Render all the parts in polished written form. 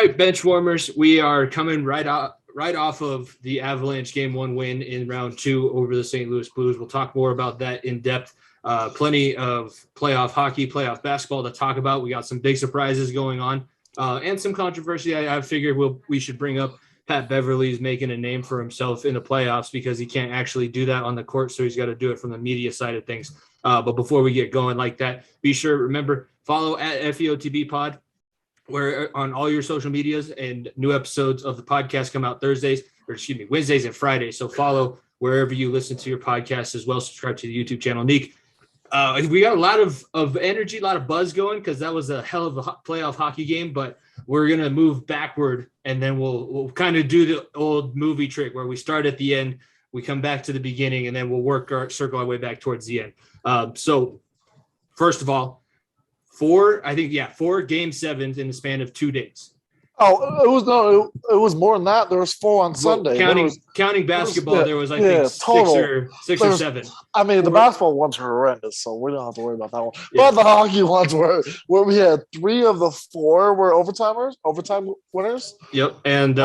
right, bench warmers. We are coming right off of the Avalanche Game 1 win in round 2 over the St. Louis Blues. We'll talk more about that in depth. Plenty of playoff hockey, playoff basketball to talk about. We got some big surprises going on and some controversy. I figured we should bring up Pat Beverley's making a name for himself in the playoffs because he can't actually do that on the court, so he's got to do it from the media side of things. But before we get going like that, be sure, remember, follow at FEOTB Pod, where on all your social medias, and new episodes of the podcast come out Wednesdays and Fridays. So follow wherever you listen to your podcast as well. Subscribe to the YouTube channel. Nick, we got a lot of energy, a lot of buzz going because that was a hell of a playoff hockey game, but we're going to move backward and then we'll kind of do the old movie trick where we start at the end, we come back to the beginning, and then we'll circle our way back towards the end. So first of all, 4 game 7s in the span of 2 days. Oh, it was more than that. There was 4 on Sunday. Counting basketball, there was I think six or 7. I mean, the basketball ones were horrendous, so we don't have to worry about that one. Yeah. But the hockey ones were where we had 3 of the 4 were overtime winners. Yep, and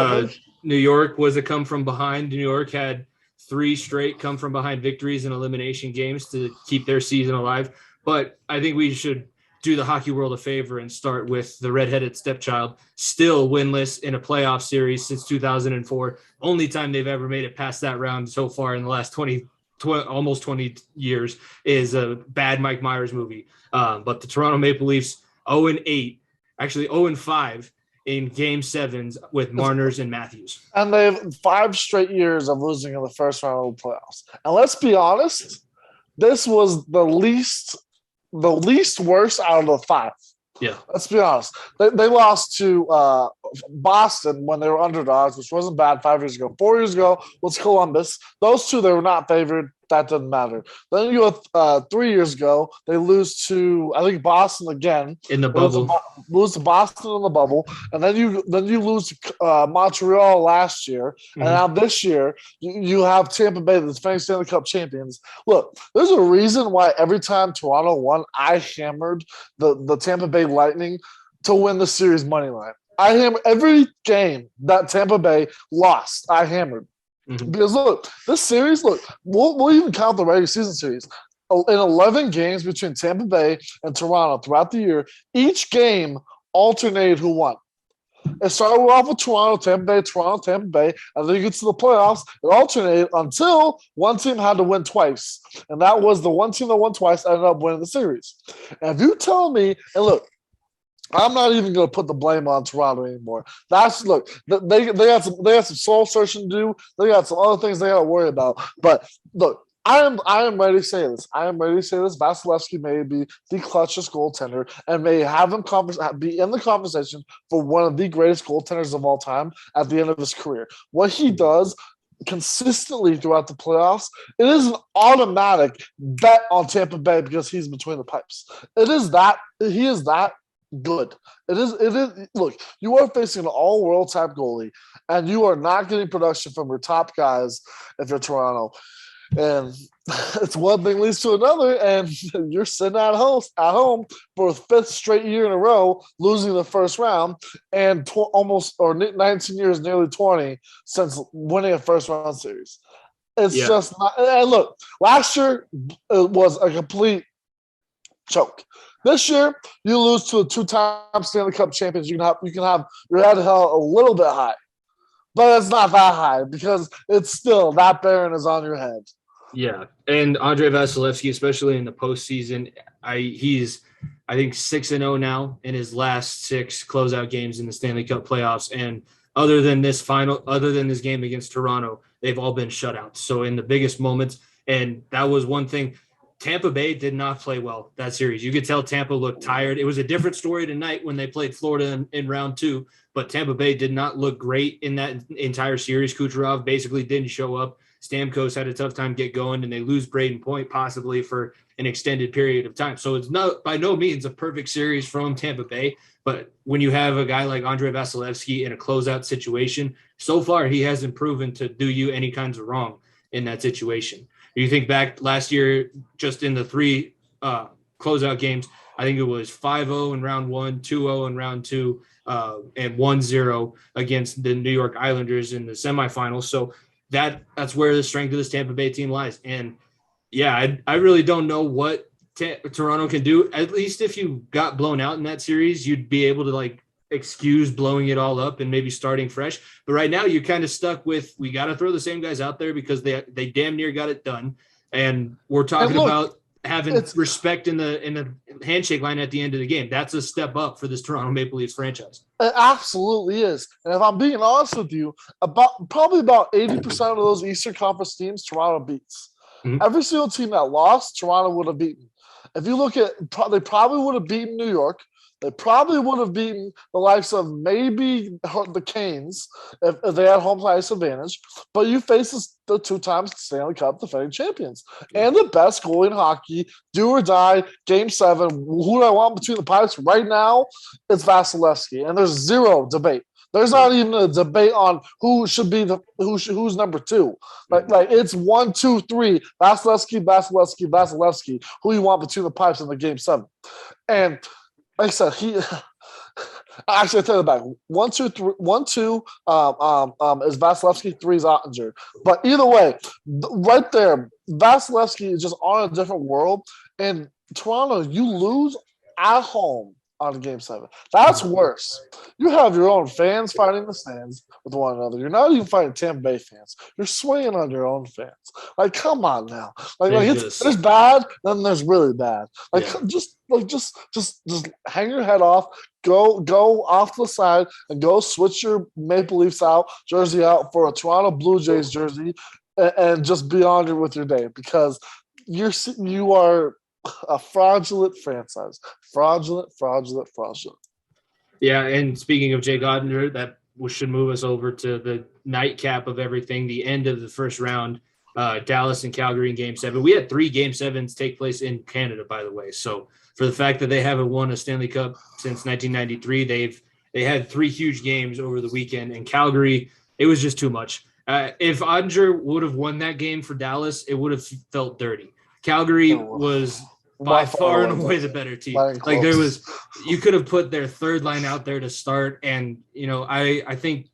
New York was a come from behind. New York had 3 straight come from behind victories in elimination games to keep their season alive. But I think we should do the hockey world a favor and start with the redheaded stepchild, still winless in a playoff series since 2004. Only time they've ever made it past that round so far in the last almost 20 years is a bad Mike Myers movie. But the Toronto Maple Leafs 0-8, actually 0-5 in game 7s with Marners and Matthews. And they have 5 straight years of losing in the first round of the playoffs. And let's be honest, this was the least worst out of the 5. Yeah. Let's be honest. They lost to Boston when they were underdogs, which wasn't bad 5 years ago. 4 years ago was Columbus. Those 2, they were not favored. That doesn't matter. Then you go 3 years ago, they lose to, I think, Boston again. In the bubble. Lose to Boston in the bubble. And then you lose to Montreal last year. Mm-hmm. And now this year, you have Tampa Bay, the defending Stanley Cup champions. Look, there's a reason why every time Toronto won, I hammered the Tampa Bay Lightning to win the series money line. I hammered every game that Tampa Bay lost. I hammered. Mm-hmm. Because look, this series, we'll even count the regular season series. In 11 games between Tampa Bay and Toronto throughout the year, each game alternated who won. It started off with Toronto, Tampa Bay, and then you get to the playoffs. It alternated until one team had to win twice. And that was the one team that won twice ended up winning the series. And if you tell me, and look, I'm not even going to put the blame on Toronto anymore. They got some soul searching to do. They got some other things they got to worry about. But look, I am ready to say this. Vasilevsky may be the clutchest goaltender and may have him be in the conversation for one of the greatest goaltenders of all time at the end of his career. What he does consistently throughout the playoffs, it is an automatic bet on Tampa Bay because he's between the pipes. He is that good. It is. Look, you are facing an all-world type goalie, and you are not getting production from your top guys if you're Toronto. And it's one thing leads to another, and you're sitting at home for a 5th straight year in a row, losing the first round, and 19 years, nearly 20 since winning a first round series. It's just not. And look, last year it was a complete choke. This year, you lose to a 2-time Stanley Cup champions. You can have your head held a little bit high, but it's not that high because it's still that Baron is on your head. Yeah, and Andrei Vasilevsky, especially in the postseason, he's I think 6-0 now in his last 6 closeout games in the Stanley Cup playoffs. And other than this game against Toronto, they've all been shutouts. So in the biggest moments, and that was one thing. Tampa Bay did not play well that series. You could tell Tampa looked tired. It was a different story tonight when they played Florida in round 2, but Tampa Bay did not look great in that entire series. Kucherov basically didn't show up. Stamkos had a tough time get going, and they lose Braden Point possibly for an extended period of time. So it's not by no means a perfect series from Tampa Bay, but when you have a guy like Andrei Vasilevsky in a closeout situation, so far he hasn't proven to do you any kinds of wrong in that situation. You think back last year, just in the 3 closeout games. I think it was 5-0 in round 1, 2-0 in round 2, and 1-0 against the New York Islanders in the semifinals. So that's where the strength of this Tampa Bay team lies. And yeah, I really don't know what Toronto can do. At least if you got blown out in that series, you'd be able to like excuse blowing it all up and maybe starting fresh. But right now you're kind of stuck with, we got to throw the same guys out there because they damn near got it done. And we're talking about having respect in the handshake line at the end of the game. That's a step up for this Toronto Maple Leafs franchise. It absolutely is. And if I'm being honest with you, probably about 80% of those Eastern Conference teams, Toronto beats. Mm-hmm. Every single team that lost, Toronto would have beaten. If you look at, they probably would have beaten New York. They probably would have beaten the likes of maybe the Canes if they had home ice advantage. But you face the 2-time Stanley Cup defending champions and the best goalie in hockey, do or die, Game 7. Who do I want between the pipes right now? It's Vasilevsky, and there's zero debate. There's not even a debate on who should be who's number 2. Like it's 1, 2, 3. Vasilevsky. Who you want between the pipes in the Game 7? And like I said, actually I tell you back. 1, 2, 3. 1, 2 is Vasilevsky. 3 is Ottinger. But either way, right there, Vasilevsky is just on a different world. And Toronto, you lose at home on Game 7. That's worse. You have your own fans fighting the stands with one another. You're not even fighting Tampa Bay fans. You're swinging on your own fans. Like, come on now. There's bad, then there's really bad. Just hang your head off. Go off to the side and go switch your Maple Leafs jersey out for a Toronto Blue Jays jersey, and just be on with your day, because you are a fraudulent franchise. Fraudulent. Yeah, and speaking of Jake Ottinger, that should move us over to the nightcap of everything, the end of the first round, Dallas and Calgary in Game 7. We had 3 Game 7s take place in Canada, by the way. So for the fact that they haven't won a Stanley Cup since 1993, they had 3 huge games over the weekend. And Calgary, it was just too much. If Ottinger would have won that game for Dallas, it would have felt dirty. Calgary was by far and away the better team. Like you could have put their third line out there to start. And, I think,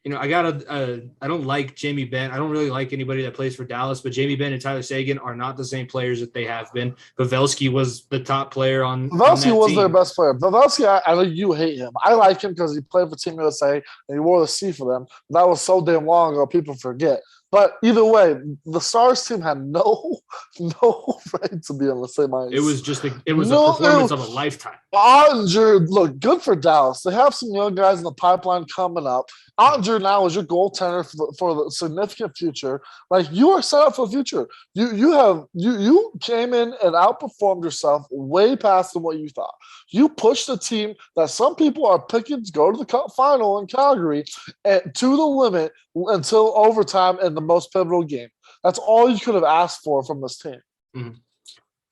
I don't like Jamie Benn. I don't really like anybody that plays for Dallas, but Jamie Benn and Tyler Seguin are not the same players that they have been. Pavelski was the top player on Pavelski was team. Their best player. Pavelski, I know you hate him. I like him because he played for Team USA and he wore the C for them. That was so damn long ago, people forget. But either way, the Stars team had no right to be on the same ice. It was a performance of a lifetime. Ottinger, look, good for Dallas. They have some young guys in the pipeline coming up. Ottinger now is your goaltender for the significant future. Like, you are set up for the future. You came in and outperformed yourself way past than what you thought. You pushed a team that some people are picking to go to the Cup final in Calgary to the limit until overtime in the most pivotal game. That's all you could have asked for from this team. Mm-hmm.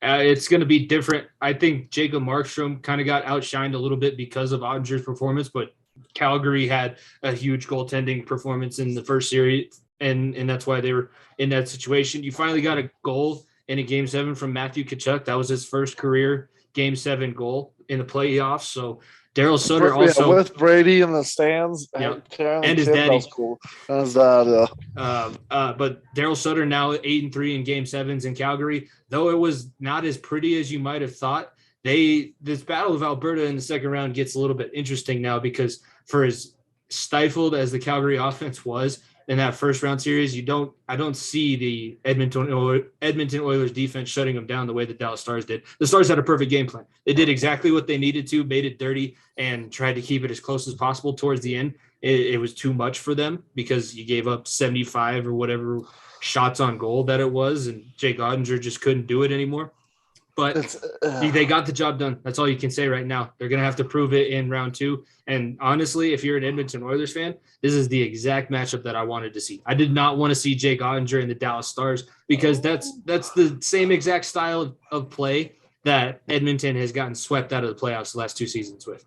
It's going to be different. I think Jacob Markstrom kind of got outshined a little bit because of Ottinger's performance, but Calgary had a huge goaltending performance in the first series, and that's why they were in that situation. You finally got a goal in a Game 7 from Matthew Tkachuk. That was his first career Game 7 goal in the playoffs. So Daryl Sutter also with Brady in the stands, and his daddy. That was cool. That was that. But Daryl Sutter now 8-3 in Game 7s in Calgary. Though it was not as pretty as you might have thought, this Battle of Alberta in the second round gets a little bit interesting now, because for as stifled as the Calgary offense was in that first round series, I don't see the Edmonton Oilers defense shutting them down the way the Dallas Stars did. The Stars had a perfect game plan. They did exactly what they needed to, made it dirty, and tried to keep it as close as possible. Towards the end, it was too much for them because you gave up 75 or whatever shots on goal that it was, and Jake Ottinger just couldn't do it anymore. But they got the job done. That's all you can say right now. They're going to have to prove it in round 2. And honestly, if you're an Edmonton Oilers fan, this is the exact matchup that I wanted to see. I did not want to see Jake Ottinger and the Dallas Stars, because that's the same exact style of play that Edmonton has gotten swept out of the playoffs the last 2 seasons with.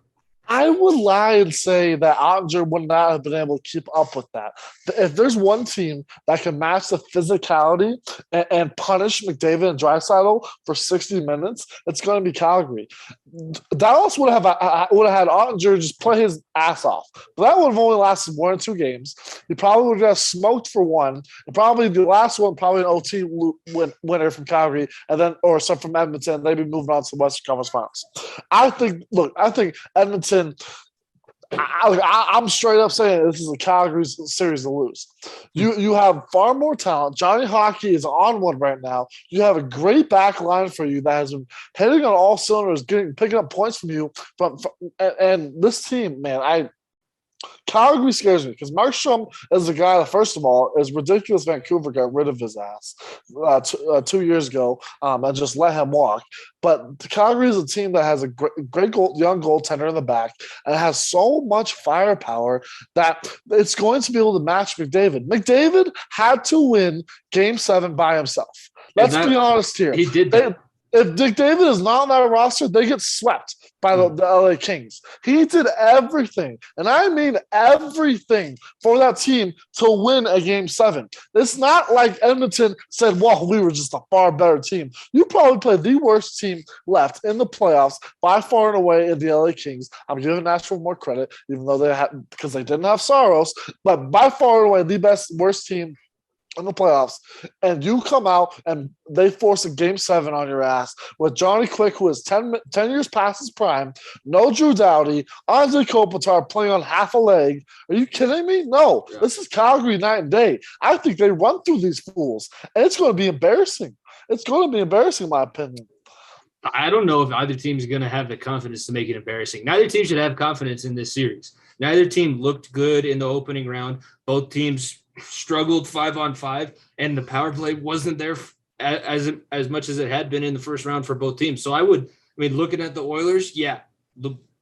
I would lie and say that Ottinger would not have been able to keep up with that. If there's one team that can match the physicality and punish McDavid and Draisaitl for 60 minutes, it's going to be Calgary. Dallas would have had Ottinger just play his ass off, but that would have only lasted 1 or 2 games. He probably would have smoked for one, and probably the last one, probably an OT winner from Calgary, and then or some from Edmonton. They'd be moving on to the Western Conference Finals. I think Edmonton. I'm straight up saying this is a Calgary series to lose. You have far more talent. Johnny Hockey is on one right now. You have a great back line for you that has been hitting on all cylinders, picking up points from you. And this team, man, Calgary scares me because Markstrom is a guy that, first of all, is ridiculous. Vancouver got rid of his ass 2 years ago and just let him walk. But Calgary is a team that has a great young goaltender in the back and has so much firepower that it's going to be able to match McDavid. McDavid had to win Game 7 by himself. Let's be honest here. He did that. If McDavid is not on that roster, they get swept by the LA Kings. He did everything, and I mean everything, for that team to win a Game 7. It's not like Edmonton said, well, we were just a far better team. You probably played the worst team left in the playoffs by far and away in the LA Kings. I'm giving Nashville more credit, even though because they didn't have Saros, but by far and away the worst team in the playoffs, and you come out and they force a Game 7 on your ass with Johnny Quick, who is 10 years past his prime, no Drew Doughty, Andre Kopitar playing on half a leg. Are you kidding me? No. Yeah. This is Calgary night and day. I think they run through these fools, and it's going to be embarrassing. It's going to be embarrassing, in my opinion. I don't know if either team is going to have the confidence to make it embarrassing. Neither team should have confidence in this series. Neither team looked good in the opening round. Both teams struggled 5-on-5, and the power play wasn't there as much as it had been in the first round for both teams. So looking at the Oilers,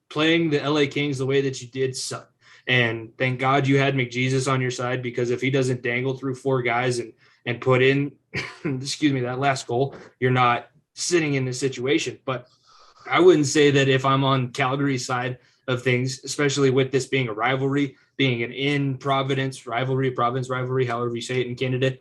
playing the LA Kings the way that you did sucked. And thank God you had McJesus on your side, because if he doesn't dangle through 4 guys and put in, that last goal, you're not sitting in this situation. But I wouldn't say that if I'm on Calgary's side of things, especially with this being a rivalry, being an in-province rivalry, however you say it in Canada,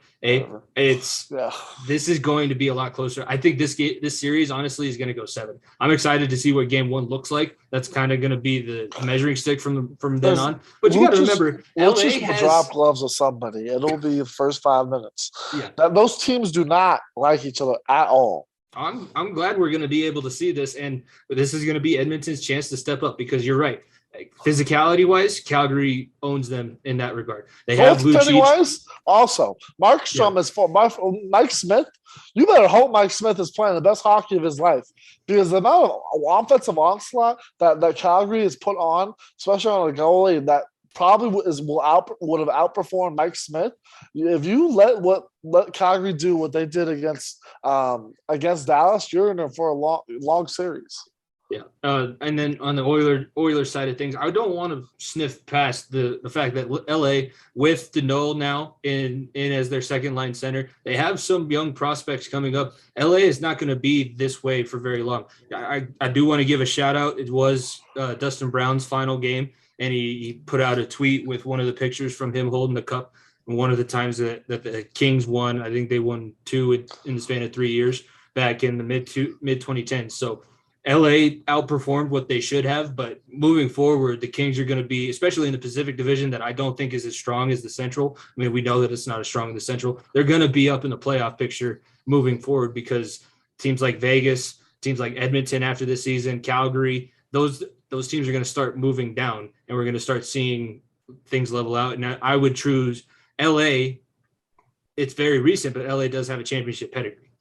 this is going to be a lot closer. I think this series, honestly, is going to go 7. I'm excited to see what Game 1 looks like. That's kind of going to be the measuring stick from then on. But you got to remember, LA will drop gloves with somebody. It'll be the first 5 minutes. Yeah, those teams do not like each other at all. I'm glad we're going to be able to see this, and this is going to be Edmonton's chance to step up, because you're right. Physicality-wise, Calgary owns them in that regard. They have wise also. Markstrom is for Mike Smith. You better hope Mike Smith is playing the best hockey of his life, because the amount of offensive onslaught that Calgary has put on, especially on a goalie that probably would have outperformed Mike Smith. If you let Calgary do what they did against Dallas, you're in there for a long series. Yeah, and then on the Oilers side of things, I don't want to sniff past the fact that LA, with Deneau now in as their second line center, they have some young prospects coming up. LA is not going to be this way for very long. I do want to give a shout out. It was Dustin Brown's final game, and he put out a tweet with one of the pictures from him holding the cup. And one of the times that the Kings won, I think they won 2 in the span of 3 years back in the mid 2010s. So LA outperformed what they should have, but moving forward, the Kings are going to be, especially in the Pacific Division, that I don't think is as strong as the Central. I mean, we know that it's not as strong as the Central. They're going to be up in the playoff picture moving forward, because teams like Vegas, teams like Edmonton after this season, Calgary, those teams are going to start moving down, and we're going to start seeing things level out. And I would choose LA. It's very recent, but LA does have a championship pedigree.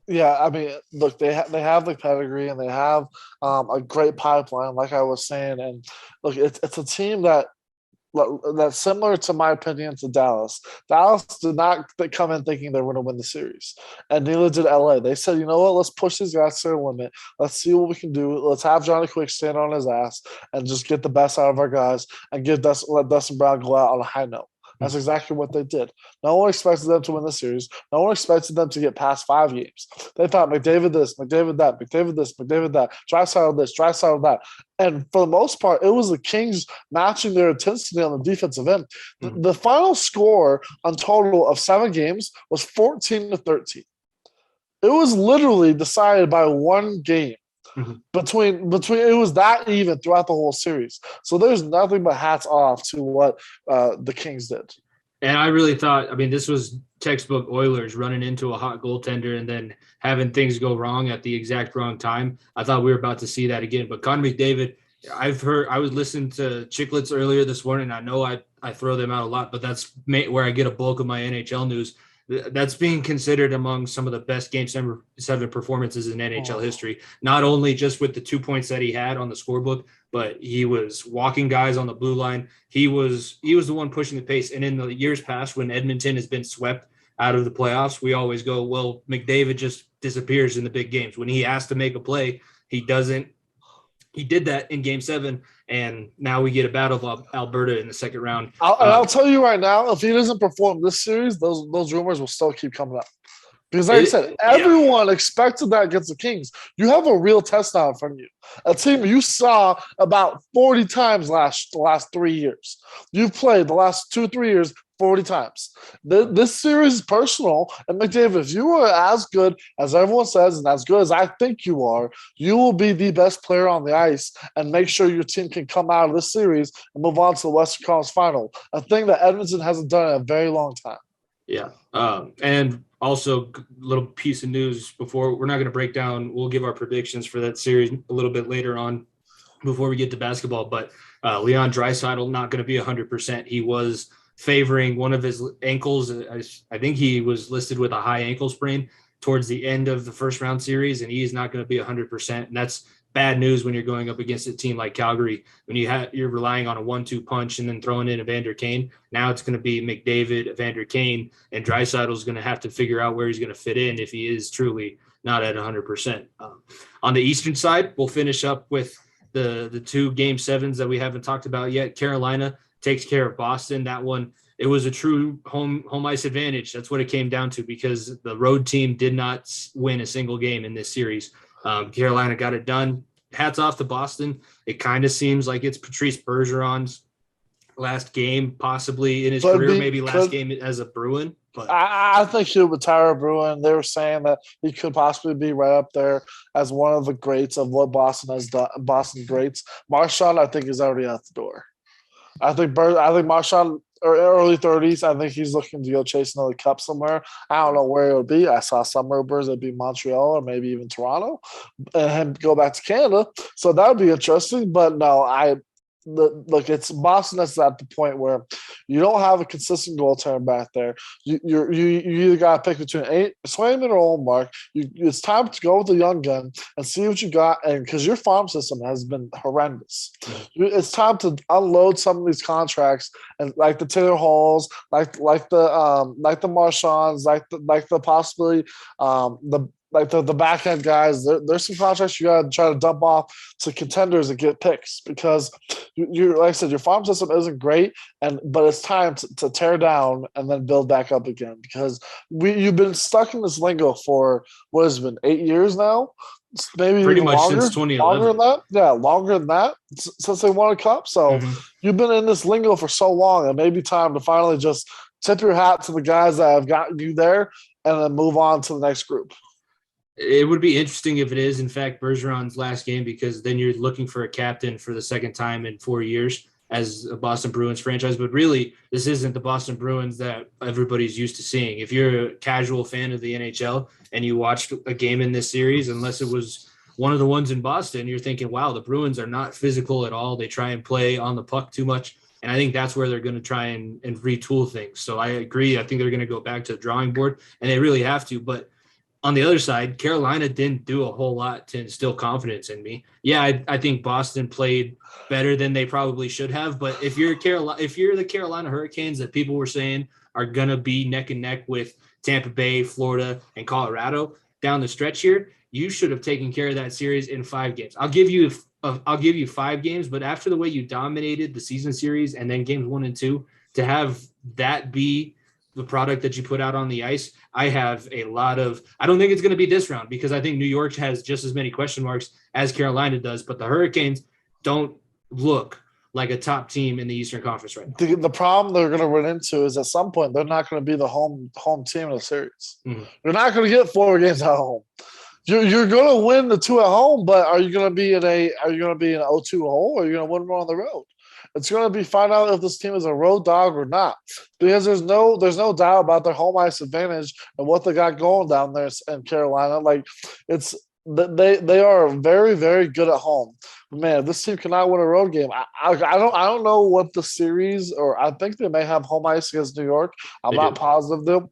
Yeah, I mean, look, they have the pedigree, and they have a great pipeline, like I was saying. And look, it's a team that's similar, to my opinion, to Dallas. Dallas did not come in thinking they were going to win the series, and neither did LA. They said, you know what, let's push these guys to their limit. Let's see what we can do. Let's have Johnny Quick stand on his ass and just get the best out of our guys, and let Dustin Brown go out on a high note. That's exactly what they did. No one expected them to win the series. No one expected them to get past 5 games. They thought McDavid this, McDavid that, McDavid this, McDavid that, Draisaitl this, Draisaitl that. And for the most part, it was the Kings matching their intensity on the defensive end. The final score on total of 7 games was 14-13. It was literally decided by 1 game. Between it was that even throughout the whole series. So there's nothing but hats off to what the Kings did. And I really thought, I mean, this was textbook Oilers running into a hot goaltender and then having things go wrong at the exact wrong time. I thought we were about to see that again. But Connor McDavid, I was listening to Chicklets earlier this morning. I know I throw them out a lot, but that's where I get a bulk of my NHL news. That's being considered among some of the best Game 7 performances in NHL history. Not only just with the 2 points that he had on the scorebook, but he was walking guys on the blue line. He was the one pushing the pace. And in the years past, when Edmonton has been swept out of the playoffs, we always go, well, McDavid just disappears in the big games. When he has to make a play, he doesn't. He did that in Game 7, and now we get a battle of Alberta in the second round. I'll tell you right now, if he doesn't perform this series, those rumors will still keep coming up. Because like I said, everyone expected that against the Kings. You have a real test now in front of you. A team you saw about 40 times the last 3 years. You've played the last 2-3 years 40 times. This series is personal. And McDavid, if you are as good as everyone says and as good as I think you are, you will be the best player on the ice and make sure your team can come out of this series and move on to the Western Conference Final, a thing that Edmonton hasn't done in a very long time. Yeah. And also, a little piece of news before we're not going to break down. We'll give our predictions for that series a little bit later on before we get to basketball. But Leon Draisaitl not going to be 100%. He was favoring one of his ankles. I think he was listed with a high ankle sprain towards the end of the first round series, and he's not going to be 100%. And that's bad news when you're going up against a team like Calgary, when you're relying on a 1-2 punch and then throwing in Evander Kane. Now it's going to be McDavid, Evander Kane, and Draisaitl is going to have to figure out where he's going to fit in if he is truly not at 100%. On the Eastern side, we'll finish up with the 2 Game 7s that we haven't talked about yet. Carolina takes care of Boston. That one, it was a true home ice advantage. That's what it came down to, because the road team did not win a single game in this series. Carolina got it done. Hats off to Boston. It kind of seems like it's Patrice Bergeron's last game, possibly in his career, maybe last game as a Bruin. But I think he'll retire a Bruin. They were saying that he could possibly be right up there as one of the greats of what Boston has done. Boston greats. Marchand, I think, is already out the door. I think Marchand, early 30s. I think he's looking to go chase another cup somewhere. I don't know where it would be. I saw some rumors it'd be Montreal or maybe even Toronto, and him go back to Canada. So that would be interesting. But no, look, it's Boston that's at the point where you don't have a consistent goaltender back there. You either got to pick between Swayman or Olmark. It's time to go with the young gun and see what you got, and because your farm system has been horrendous, it's time to unload some of these contracts, and like the Taylor Halls, like the Marchands, like the possibly the back end guys. There's some contracts you got to try to dump off to contenders and get picks, because you like I said, your farm system isn't great, but it's time to tear down and then build back up again, because you've been stuck in this lingo for what has been 8 years now, maybe pretty much longer, since 2011. longer than that. Yeah, longer than that since they won a cup. So you've been in this lingo for so long, and maybe time to finally just tip your hat to the guys that have gotten you there, and then move on to the next group. It would be interesting if it is, in fact, Bergeron's last game, because then you're looking for a captain for the second time in 4 years as a Boston Bruins franchise. But really, this isn't the Boston Bruins that everybody's used to seeing. If you're a casual fan of the NHL and you watched a game in this series, unless it was one of the ones in Boston, you're thinking, wow, the Bruins are not physical at all. They try and play on the puck too much. And I think that's where they're going to try and retool things. So I agree. I think they're going to go back to the drawing board, and they really have to. But on the other side, Carolina didn't do a whole lot to instill confidence in me. Yeah, I think Boston played better than they probably should have. But if you're the Carolina Hurricanes that people were saying are gonna be neck and neck with Tampa Bay, Florida, and Colorado down the stretch here, you should have taken care of that series in 5 games. I'll give you 5 games, but after the way you dominated the season series and then games 1 and 2, to have that be the product that you put out on the ice, I don't think it's going to be this round because I think New York has just as many question marks as Carolina does, but the Hurricanes don't look like a top team in the Eastern Conference right now. The problem they're going to run into is at some point they're not going to be the home team in the series. Mm-hmm. You're not going to get 4 games at home. You're going to win the 2 at home, but are you going to be in an 0-2 hole, or are you going to win one on the road? It's going to be find out if this team is a road dog or not, because there's no doubt about their home ice advantage and what they got going down there in Carolina. Like they are very, very good at home. Man, if this team cannot win a road game, I don't know what the series, or I think they may have home ice against New York. I'm not positive though.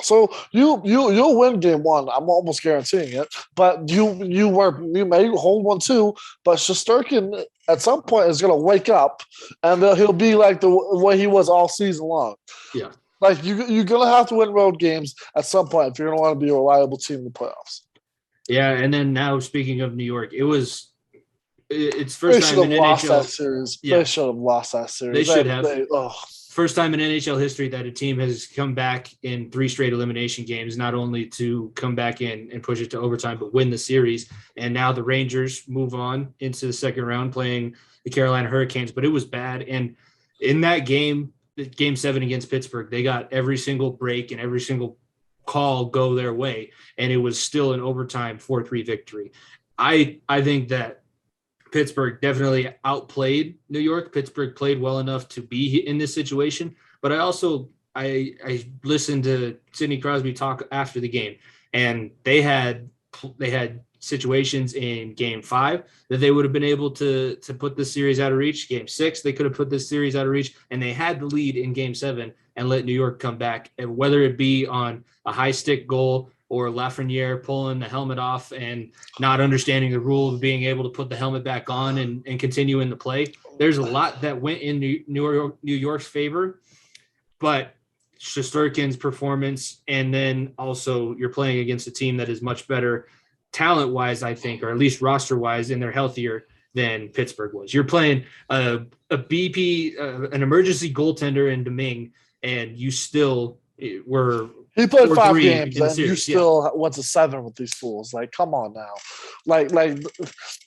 So you'll win game 1. I'm almost guaranteeing it. But you may hold 1 too. But Shesterkin at some point is going to wake up, and he'll be like the way he was all season long. Yeah, like you're going to have to win road games at some point if you're going to want to be a reliable team in the playoffs. Yeah, and then now speaking of New York, it's first time in NHL. That series. Yeah. They should have lost that series. They should have. First time in NHL history that a team has come back in 3 straight elimination games, not only to come back in and push it to overtime, but win the series. And now the Rangers move on into the second round playing the Carolina Hurricanes, but it was bad. And in that game, game 7 against Pittsburgh, they got every single break and every single call go their way. And it was still an overtime 4-3 victory. I think that Pittsburgh definitely outplayed New York. Pittsburgh played well enough to be in this situation, but I listened to Sidney Crosby talk after the game, and they had situations in game 5 that they would have been able to put this series out of reach. Game 6, they could have put this series out of reach, and they had the lead in game 7 and let New York come back. And whether it be on a high stick goal or Lafreniere pulling the helmet off and not understanding the rule of being able to put the helmet back on and continue in the play. There's a lot that went in New York's favor, but Shesterkin's performance, and then also you're playing against a team that is much better talent-wise, I think, or at least roster-wise, and they're healthier than Pittsburgh was. You're playing an emergency goaltender in Domingue, and you still were – he played 5 games, and you still went to 7 with these fools. Like, come on now. Like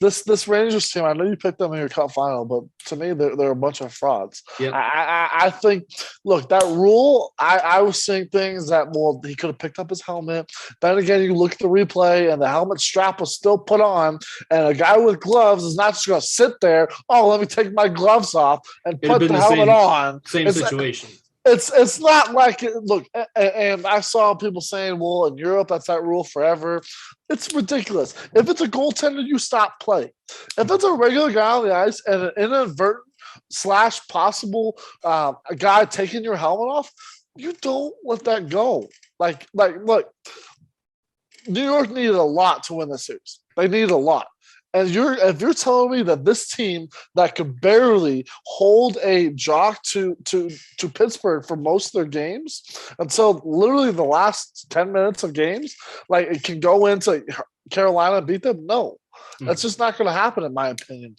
this Rangers team, I know you picked them in your cup final, but to me, they're a bunch of frauds. Yep. I think, look, that rule, I was seeing things that, well, he could have picked up his helmet. Then again, you look at the replay, and the helmet strap was still put on, and a guy with gloves is not just going to sit there, let me take my gloves off and put the helmet on. Same situation. It's not like – look, and I saw people saying, well, in Europe, that's that rule forever. It's ridiculous. If it's a goaltender, you stop play. If it's a regular guy on the ice and an inadvertent / possible a guy taking your helmet off, you don't let that go. Like look, New York needed a lot to win the series. They needed a lot. And if you're telling me that this team that could barely hold a jock to Pittsburgh for most of their games until literally the last 10 minutes of games, like it can go into Carolina and beat them? No. That's just not going to happen, in my opinion.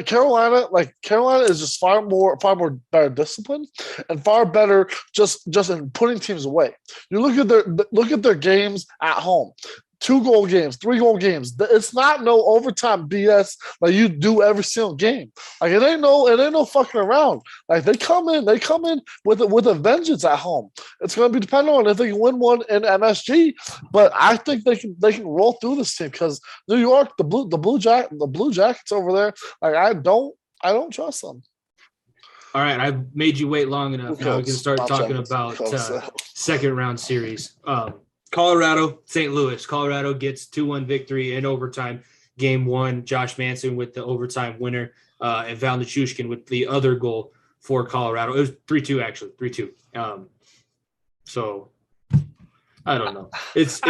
Carolina is just far more better disciplined and far better just in putting teams away. You look at their games at home. 2-goal games, 3-goal games. It's not no overtime BS like you do every single game. Like it ain't no fucking around. Like they come in with a vengeance at home. It's going to be dependent on if they can win one in MSG, but I think they can roll through this team because New York, the Blue Jackets over there. Like I don't trust them. All right, I've made you wait long enough. Now we can start talking about second round series. Colorado, St. Louis. Colorado gets 2-1 victory in overtime. Game 1, Josh Manson with the overtime winner, and Val Nichushkin with the other goal for Colorado. It was 3-2, actually, 3-2. So I don't know. It's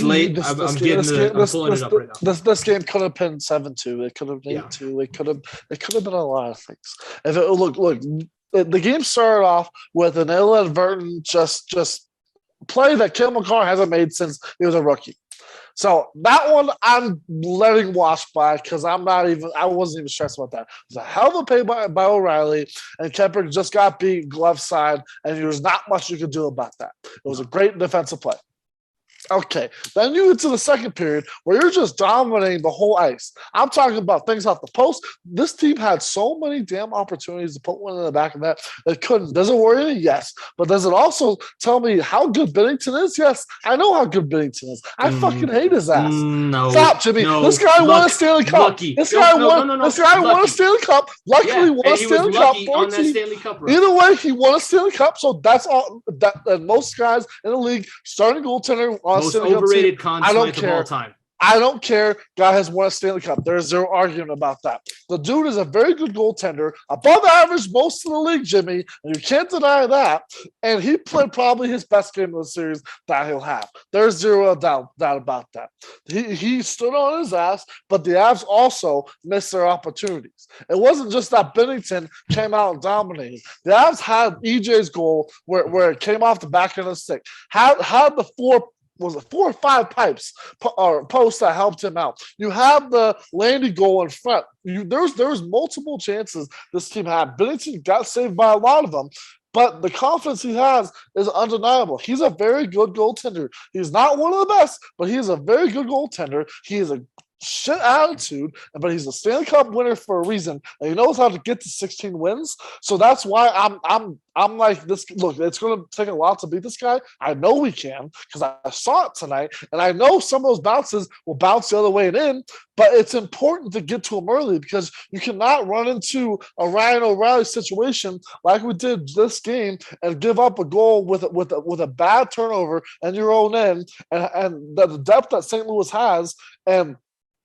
late. I'm pulling it up right now. This game could have been 7-2. It could have been 8-2. It could have been a lot of things. If it, look, the game started off with an inadvertent just play that Kale McCarr hasn't made since he was a rookie. So that one I'm letting wash by because I wasn't even stressed about that. It was a hell of a play by O'Reilly, and Kemper just got beat glove side, and there was not much you could do about that. It was a great defensive play. Okay, then you get to the second period where you're just dominating the whole ice. I'm talking about things off the post. This team had so many damn opportunities to put one in the back of that. They couldn't. Does it worry me? Yes. But does it also tell me how good Bennington is? Yes. I know how good Bennington is. I fucking hate his ass. No. Stop, Jimmy. No, this guy won a Stanley Cup. Lucky. This guy won a Stanley Cup. Luckily won a Stanley Cup. On that Stanley Cup run. Either way, he won a Stanley Cup. So that's all that most guys in the league, starting goaltender on most overrated Conn Smythe of all time. I don't care. Guy has won a Stanley Cup. There's zero argument about that. The dude is a very good goaltender, above average most of the league, Jimmy, and you can't deny that. And he played probably his best game of the series that he'll have. There's zero doubt about that. He stood on his ass, but the Avs also missed their opportunities. It wasn't just that Bennington came out and dominated. The Avs had EJ's goal where it came off the back end of the stick. Had the four or five pipes or posts that helped him out. You have the Landy goal in front. There's multiple chances this team had. Bennington got saved by a lot of them, but the confidence he has is undeniable. He's a very good goaltender. He's not one of the best, but he is a very good goaltender. He is a shit attitude, but he's a Stanley Cup winner for a reason, and he knows how to get to 16 wins. So that's why I'm like this. Look, it's going to take a lot to beat this guy. I know we can because I saw it tonight, and I know some of those bounces will bounce the other way and in. But it's important to get to him early because you cannot run into a Ryan O'Reilly situation like we did this game and give up a goal with a bad turnover and your own end, and the depth that St. Louis has, and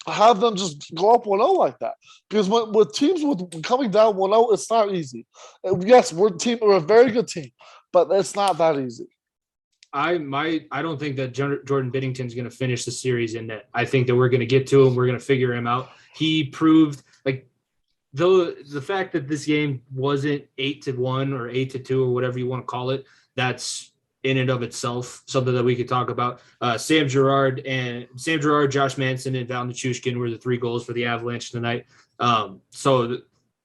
have them just go up 1-0 like that. Because with teams coming down 1-0, it's not easy. Yes, we're a very good team, but it's not that easy. I don't think that Jordan Binnington's going to finish the series in net. I think that we're going to get to him. We're going to figure him out. He proved, though the fact that this game wasn't 8-1 or 8-2 or whatever you want to call it, that's in and of itself something that we could talk about. Sam Girard, Josh Manson, and Val Nichushkin were the 3 goals for the Avalanche tonight. So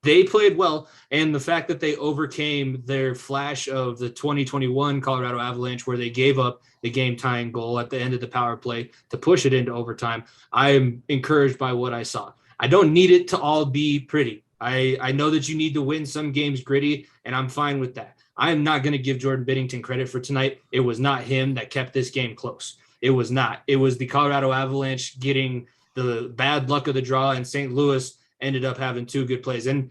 they played well, and the fact that they overcame their flash of the 2021 Colorado Avalanche where they gave up the game-tying goal at the end of the power play to push it into overtime, I am encouraged by what I saw. I don't need it to all be pretty. I know that you need to win some games gritty, and I'm fine with that. I am not going to give Jordan Binnington credit for tonight. It was not him that kept this game close. It was not. It was the Colorado Avalanche getting the bad luck of the draw, and St. Louis ended up having 2 good plays. And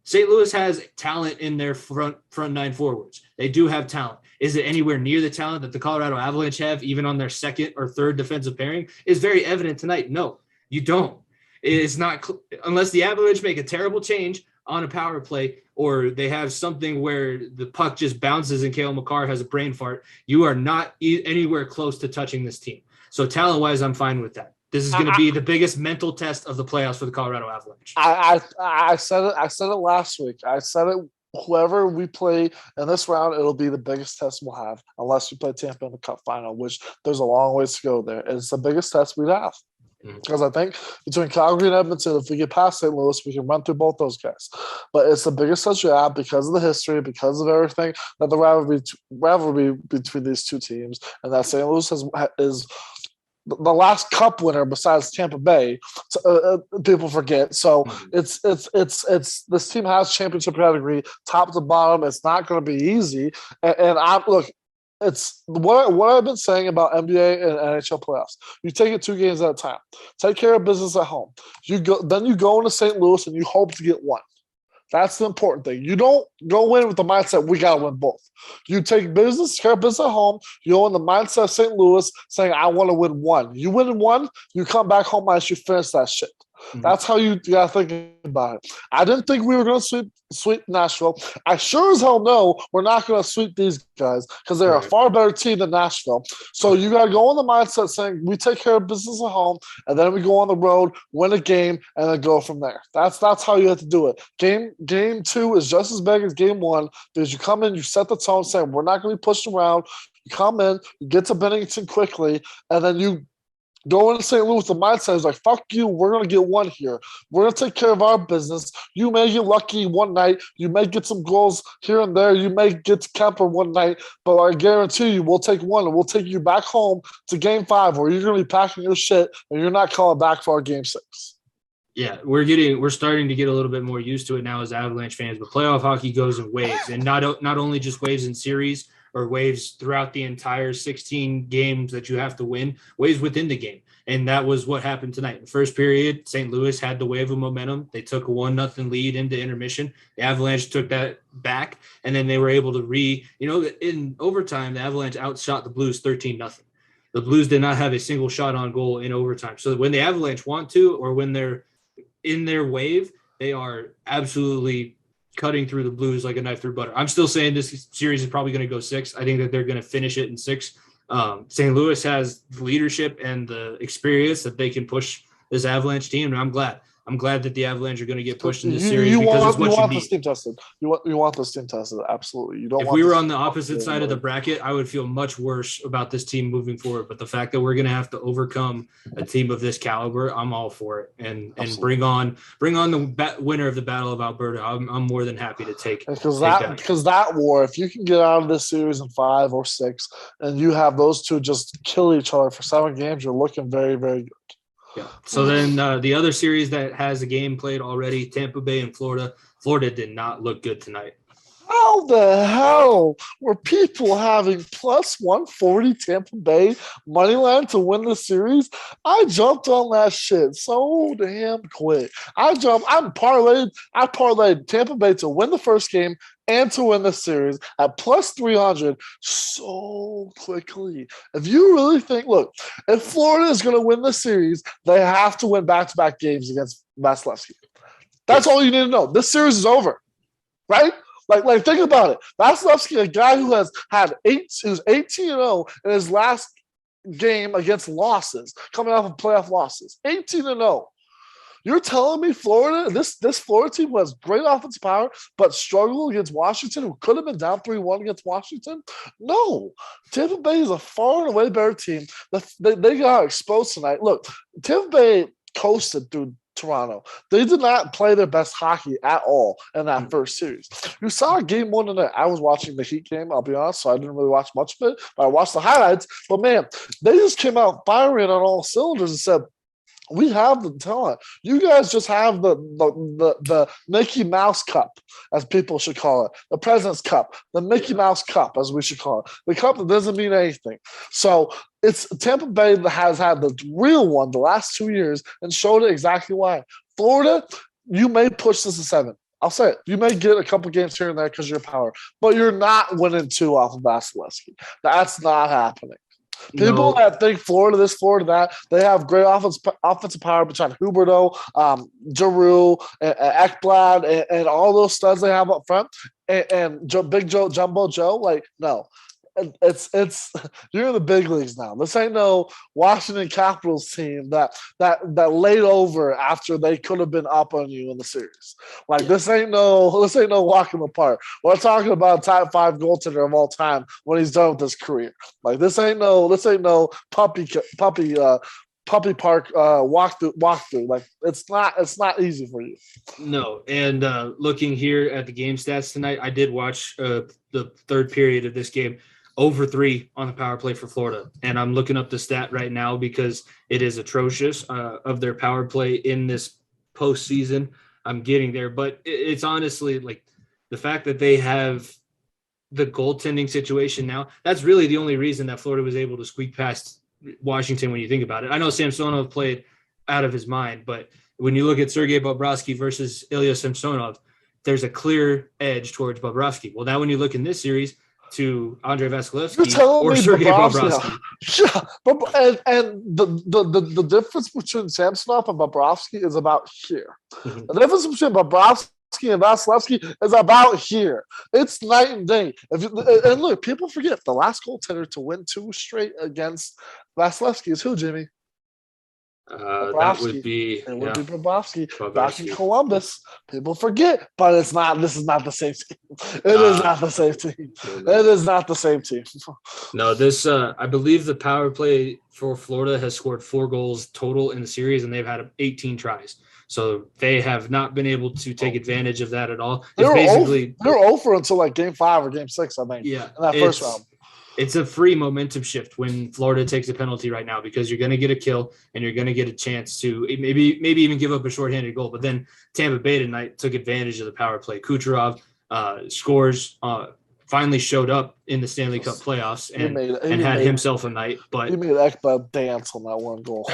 St. Louis has talent in their front 9 forwards. They do have talent. Is it anywhere near the talent that the Colorado Avalanche have, even on their second or third defensive pairing? Is very evident tonight. No, you don't. It's not unless the Avalanche make a terrible change on a power play, or they have something where the puck just bounces and Cale Makar has a brain fart. You are not anywhere close to touching this team. So talent-wise, I'm fine with that. This is going to be the biggest mental test of the playoffs for the Colorado Avalanche. I said it. I said it last week. I said it. Whoever we play in this round, it'll be the biggest test we'll have, unless we play Tampa in the Cup final, which there's a long ways to go there. It's the biggest test we'd have. Because I think between Calgary and Edmonton, if we get past St. Louis, we can run through both those guys. But it's the biggest test we have because of the history, because of everything, that the rivalry between these two teams, and that St. Louis is the last Cup winner besides Tampa Bay. People forget. So it's this team has championship pedigree, top to bottom. It's not going to be easy. And look. It's what I've been saying about NBA and NHL playoffs. You take it 2 games at a time. Take care of business at home. Then you go into St. Louis and you hope to get 1. That's the important thing. You don't go in with the mindset, we got to win both. You take care of business at home. You go in the mindset of St. Louis saying, I want to win 1. You win 1, you come back home as you finish that shit. That's how you got to think about it. I didn't think we were going to sweep Nashville. I sure as hell know we're not going to sweep these guys because they're a far better team than Nashville. So you got to go in the mindset saying we take care of business at home, and then we go on the road, win a game, and then go from there. That's how you have to do it. Game 2 is just as big as game 1 because you come in, you set the tone saying we're not going to be pushed around. You come in, you get to Bennington quickly, and then you Going to St. Louis, the mindset is like, fuck you, we're going to get one here. We're going to take care of our business. You may get lucky one night. You may get some goals here and there. You may get to Kemper one night. But I guarantee you, we'll take one and we'll take you back home to game 5 where you're going to be packing your shit and you're not calling back for our game 6. Yeah, we're starting to get a little bit more used to it now as Avalanche fans, but playoff hockey goes in waves, and not only just waves in series or waves throughout the entire 16 games that you have to win, waves within the game. And that was what happened tonight. In the first period, St. Louis had the wave of momentum. They took a 1-0 lead into intermission. The Avalanche took that back, and then they were able to in overtime, the Avalanche outshot the Blues 13-0. The Blues did not have a single shot on goal in overtime. So when the Avalanche want to, or when they're in their wave, they are absolutely cutting through the Blues like a knife through butter. I'm still saying this series is probably going to go 6. I think that they're going to finish it in 6. St. Louis has the leadership and the experience that they can push this Avalanche team, and I'm glad. I'm glad that the Avalanche are going to get pushed in this series because it's what you need. This team tested. You want this team tested. Absolutely. You don't. If we were on the opposite side of the bracket, I would feel much worse about this team moving forward. But the fact that we're going to have to overcome a team of this caliber, I'm all for it. And bring on the winner of the Battle of Alberta. I'm more than happy to take that war. If you can get out of this series in 5 or 6, and you have those two just kill each other for 7 games, you're looking very, very good. Yeah. So then the other series that has a game played already, Tampa Bay and Florida. Florida did not look good tonight. How the hell were people having plus 140 Tampa Bay money line to win the series? I jumped on that shit so damn quick. I parlayed Tampa Bay to win the first game and to win the series at plus 300 so quickly. If you really think, look, if Florida is going to win the series, they have to win back-to-back games against Vasilevsky. That's all you need to know. This series is over, right? Like think about it. Vasilevsky, a guy who who's 18-0 in his last game against losses, coming off of playoff losses. 18-0. You're telling me Florida, this Florida team who has great offensive power, but struggled against Washington, who could have been down 3-1 against Washington? No. Tampa Bay is a far and away better team. They got exposed tonight. Look, Tampa Bay coasted through Toronto. They did not play their best hockey at all in that first series. You saw game 1 tonight. I was watching the Heat game, I'll be honest, so I didn't really watch much of it, but I watched the highlights. But man, they just came out firing on all cylinders and said, we have the talent. You guys just have the Mickey Mouse Cup, as people should call it, the President's Cup, the Mickey Mouse Cup, as we should call it, the cup that doesn't mean anything. So it's Tampa Bay that has had the real one the last 2 years and showed it exactly why. Florida, you may push this to 7. I'll say it. You may get a couple games here and there because of your power, but you're not winning 2 off of Vasilevsky. That's not happening. People that think Florida this, Florida that, they have great offensive power between Huberdeau, Giroux, and Ekblad, and all those studs they have up front, and Big Joe, Jumbo Joe. Like, no. It's you're in the big leagues now. This ain't no Washington Capitals team that laid over after they could have been up on you in the series. Like this ain't no walk in the park. We're talking about a top 5 goaltender of all time when he's done with his career. Like this ain't no puppy park walk through. Like it's not easy for you. No, and looking here at the game stats tonight, I did watch the third period of this game. Over 3 on the power play for Florida. And I'm looking up the stat right now because it is atrocious of their power play in this postseason. I'm getting there, but it's honestly like the fact that they have the goaltending situation now, that's really the only reason that Florida was able to squeak past Washington when you think about it. I know Samsonov played out of his mind, but when you look at Sergei Bobrovsky versus Ilya Samsonov, there's a clear edge towards Bobrovsky. Well, now when you look in this series, to Andrei Vasilevsky or Sergei Bobrovsky. Yeah, and the difference between Samsonov and Bobrovsky is about here. Mm-hmm. The difference between Bobrovsky and Vasilevsky is about here. It's night and day. And look, people forget the last goaltender to win 2 straight against Vasilevsky is who, Jimmy? That would be It would be Bobrovsky back in Bobrovsky. Columbus. People forget, but it's not. This is not the same team. It is not the same team. It is not the same team. No, this I believe the power play for Florida has scored 4 goals total in the series, and they've had 18 tries. So they have not been able to take advantage of that at all. They're over until like game 5 or game 6, I think. Yeah, in that first round. It's a free momentum shift when Florida takes a penalty right now, because you're going to get a kill and you're going to get a chance to maybe even give up a shorthanded goal. But then Tampa Bay tonight took advantage of the power play. Kucherov scores, finally showed up in the Stanley Cup playoffs and had himself a night. But he made Ekba dance on that one goal.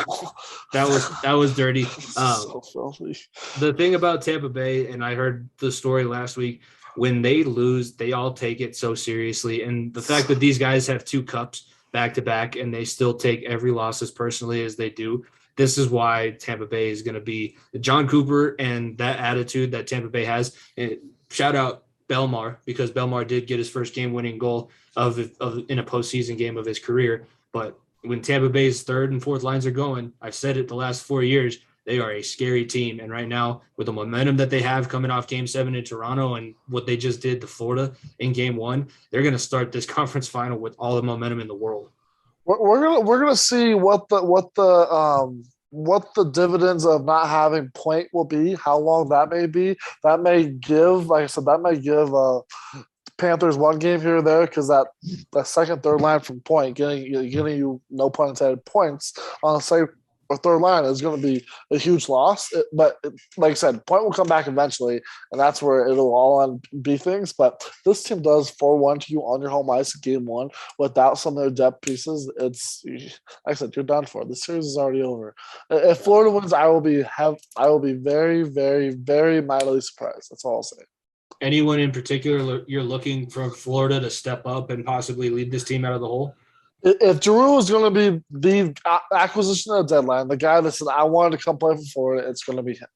that was dirty. So filthy. The thing about Tampa Bay, and I heard the story last week, when they lose, they all take it so seriously. And the fact that these guys have 2 cups back to back and they still take every loss as personally as they do, this is why Tampa Bay is going to be John Cooper and that attitude that Tampa Bay has. And shout out Belmar, because Belmar did get his first game-winning goal of in a postseason game of his career. But when Tampa Bay's 3rd and 4th lines are going, I've said it the last 4 years, they are a scary team. And right now, with the momentum that they have coming off Game 7 in Toronto and what they just did to Florida in Game 1, they're going to start this conference final with all the momentum in the world. We're gonna see what the dividends of not having Point will be, how long that may be. That may give, like I said, Panthers 1 game here or there, because that second, third line from Point getting you, no pun intended, points on the second or third line is going to be a huge loss. But like I said, Point will come back eventually, and that's where it'll all be things. But this team does 4-1 to you on your home ice in Game 1 without some of their depth pieces. It's, like I said, you're done for. The series is already over. If Florida wins, I will be very, very, very mildly surprised. That's all I'll say. Anyone in particular you're looking for Florida to step up and possibly lead this team out of the hole? If Giroux is going to be the acquisition at the deadline, the guy that said, I wanted to come play for Florida, it's going to be him.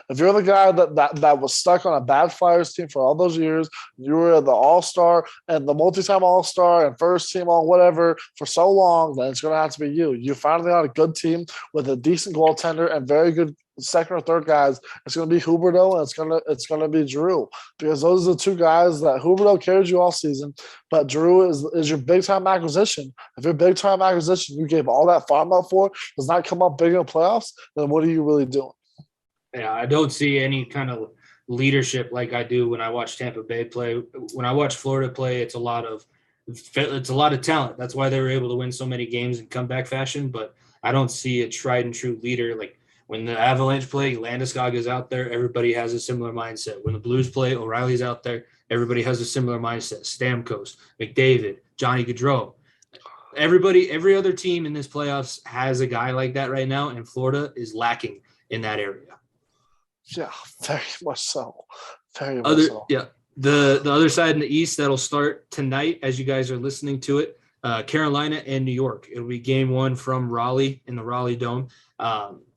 If you're the guy that was stuck on a bad Flyers team for all those years, you were the all-star and the multi-time all-star and first team all whatever for so long, then it's going to have to be you. You finally got a good team with a decent goaltender and very good second or third guys. It's going to be Huberdeau and it's going to be Giroux, because those are the 2 guys that Huberdeau carried you all season, but Giroux is your big-time acquisition. If your big-time acquisition you gave all that farm out for does not come up big in the playoffs, then what are you really doing? Yeah, I don't see any kind of leadership like I do when I watch Tampa Bay play. When I watch Florida play, it's a lot of talent. That's why they were able to win so many games in comeback fashion. But I don't see a tried and true leader. Like when the Avalanche play, Landeskog is out there. Everybody has a similar mindset. When the Blues play, O'Reilly's out there. Everybody has a similar mindset. Stamkos, McDavid, Johnny Gaudreau. Every other team in this playoffs has a guy like that right now, and Florida is lacking in that area. Yeah, very much so. Very much so. Yeah. The other side in the East that'll start tonight as you guys are listening to it, Carolina and New York. It'll be Game 1 from Raleigh in the Raleigh Dome.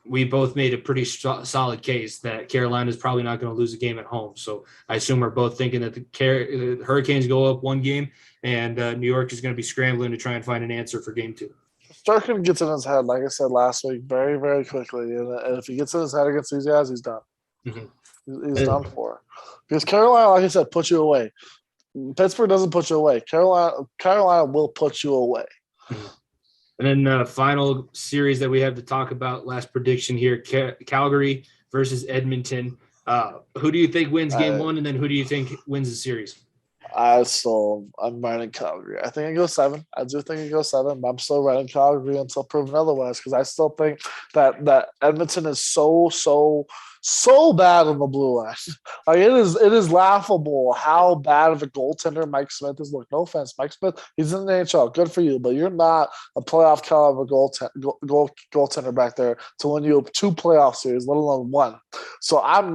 We both made a pretty solid case that Carolina is probably not going to lose a game at home. So I assume we're both thinking that the Hurricanes go up 1 game and New York is going to be scrambling to try and find an answer for Game 2. Starkin gets in his head, like I said last week, very, very quickly. And if he gets in his head against these guys, he's done. Mm-hmm. He's done for. Because Carolina, like I said, puts you away. Pittsburgh doesn't put you away. Carolina will put you away. Mm-hmm. And then the final series that we have to talk about, last prediction here, Calgary versus Edmonton. Who do you think wins Game 1, and then who do you think wins the series? I'm riding Calgary. I think it goes 7. I do think it goes 7, but I'm still riding Calgary until proven otherwise, because I still think that Edmonton is so bad on the blue line. Like it is laughable how bad of a goaltender Mike Smith is. Look, no offense, Mike Smith, he's in the NHL. Good for you, but you're not a playoff caliber goaltender back there to win you 2 playoff series, let alone 1. So I'm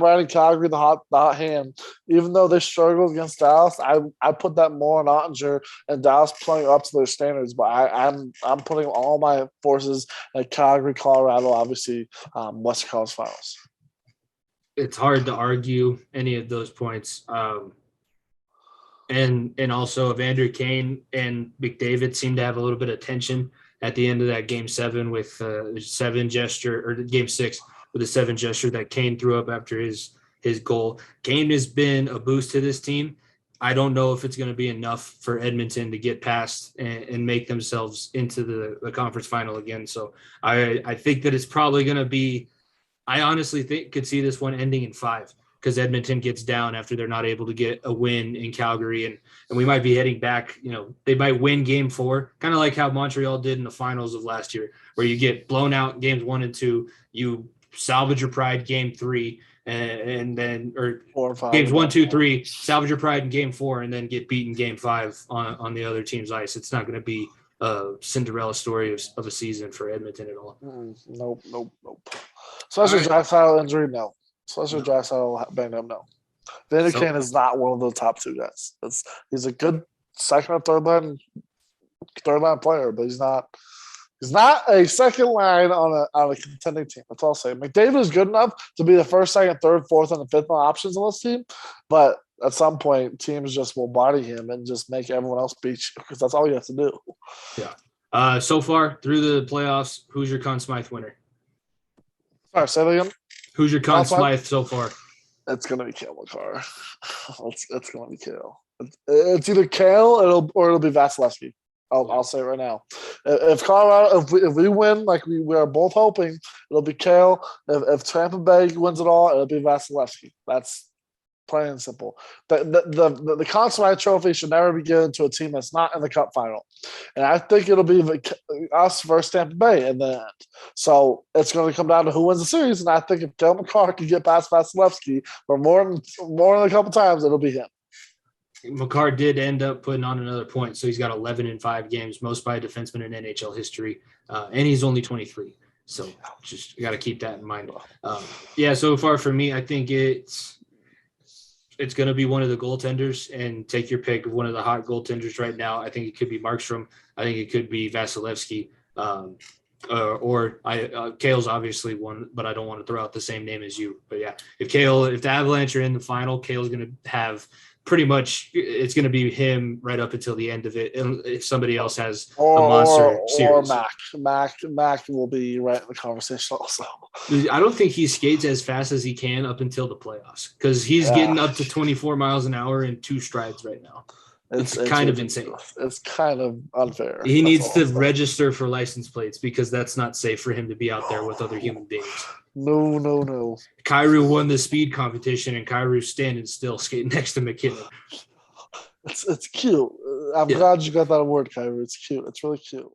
riding Calgary the hot hand. Even though they struggled against Dallas, I put that more on Ottinger and Dallas playing up to their standards. But I'm putting all my forces at Calgary, Colorado, obviously Western Conference Finals. It's hard to argue any of those points. And also Evander Kane and McDavid seem to have a little bit of tension at the end of that game 7 with 7 gesture, or game 6 with a 7 gesture that Kane threw up after his goal. Kane has been a boost to this team. I don't know if it's going to be enough for Edmonton to get past and make themselves into the conference final again. So I think that it's probably going to be, I honestly could see this one ending in 5 because Edmonton gets down after they're not able to get a win in Calgary. And we might be heading back, they might win game 4, kind of like how Montreal did in the finals of last year, where you get blown out games 1 and 2, you salvage your pride game 3, and then, or 4 or 5, games 1, 2, 3, salvage your pride in game 4, and then get beaten game 5 on the other team's ice. It's not going to be a Cinderella story of a season for Edmonton at all. Nope. Especially Draisaitl injury, no. Especially Draisaitl banged up, no. Vander Kane is not one of the top 2 guys. He's a good second or third line player, but he's not a second line on a contending team. That's all I'll say. McDavid is good enough to be the first, second, third, fourth, and the fifth line options on this team, but at some point, teams just will body him and just make everyone else beat you because that's all you have to do. Yeah. So far through the playoffs, who's your Conn Smythe winner? Sorry, say that again. Who's your Conn Smythe so far? It's gonna be Cale Makar. It's gonna be Cale. It's either Cale or it'll be Vasilevsky. I'll say it right now. If Colorado, if we win like we are both hoping, it'll be Cale. If Tampa Bay wins it all, it'll be Vasilevsky. That's plain and simple. The Conn Smythe trophy should never be given to a team that's not in the Cup final, and I think it'll be us versus Tampa Bay in the end. So it's going to come down to who wins the series, and I think if Cale Makar can get past Vasilevsky for more than a couple times, it'll be him. Makar did end up putting on another point, so he's got 11 in 5 games, most by a defenseman in NHL history, and he's only 23. So just got to keep that in mind. So far for me, I think it's going to be one of the goaltenders, and take your pick of one of the hot goaltenders right now. I think it could be Markstrom. I think it could be Vasilevsky. Cale's obviously one, but I don't want to throw out the same name as you. But yeah, if the Avalanche are in the final, Cale's going to have pretty much, it's going to be him right up until the end of it. And if somebody else has a monster series. Or Mac will be right in the conversation also. I don't think he skates as fast as he can up until the playoffs because he's getting up to 24 miles an hour in 2 strides right now. It's kind of insane. It's kind of unfair. He needs to register for license plates because that's not safe for him to be out there with other human beings. No. Kyrou won the speed competition, and Kyrou's standing still, skating next to McKinnon. It's cute. I'm glad you got that award, Kyrou. It's cute. It's really cute.